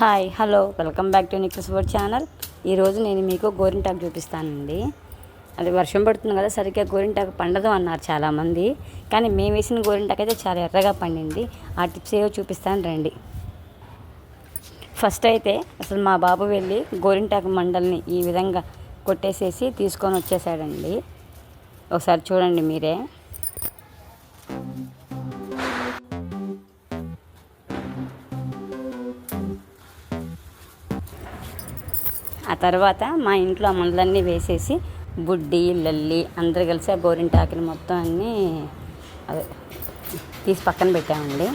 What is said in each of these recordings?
Hi hello welcome back to నిక్లెస్ వర్డ్ channel. ఈరోజు నేను మీకు గోరింటాకు చూపిస్తానండి. అది వర్షం పడుతుంది కదా, సరిగ్గా గోరింటాకు పండదు అన్నారు చాలామంది. కానీ మేము వేసిన గోరింటాకు అయితే చాలా ఎర్రగా పండింది. ఆ టిప్స్ ఏవో చూపిస్తాను రండి. ఫస్ట్ అయితే అసలు మా బాబు వెళ్ళి గోరింటాకు మండల్ని ఈ విధంగా కొట్టేసేసి తీసుకొని వచ్చేసాడండి. ఒకసారి చూడండి మీరే. ఆ తర్వాత మా ఇంట్లో ఆ మందులన్నీ వేసేసి బుడ్డి లల్లి అందరు కలిసి ఆ గోరింటాకుని మొత్తం అన్నీ అదే తీసి పక్కన పెట్టామండి.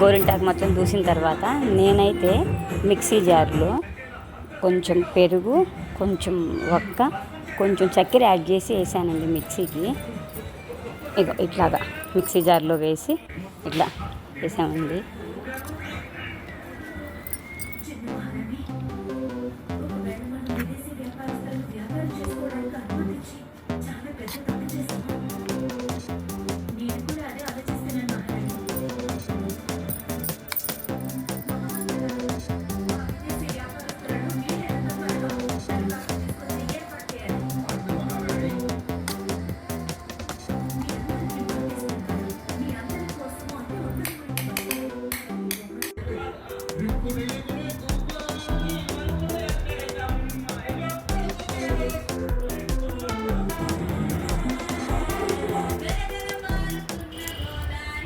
గోరింటాకు మొత్తం దూసిన తర్వాత నేనైతే మిక్సీ జార్లో కొంచెం పెరుగు, కొంచెం వక్క, కొంచెం చక్కెర యాడ్ చేసి వేసానండి మిక్సీకి. ఇట్లాగా మిక్సీ జార్లో వేసి ఇట్లా వేసామండి.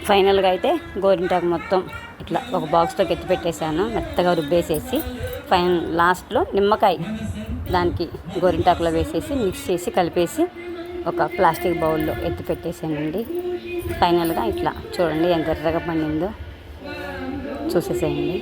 ఫైనల్గా అయితే గోరింటాకు మొత్తం ఇట్లా ఒక బాక్స్లోకి ఎత్తి పెట్టేశాను, మెత్తగా రుబ్బేసేసి. లాస్ట్లో నిమ్మకాయ దానికి గోరింటాకులో వేసేసి మిక్స్ చేసి కలిపేసి ఒక ప్లాస్టిక్ బౌల్లో ఎత్తి పెట్టేసానండి. ఫైనల్గా ఇట్లా చూడండి ఎంత ఎర్రగా పండిందో చూసేసేయండి.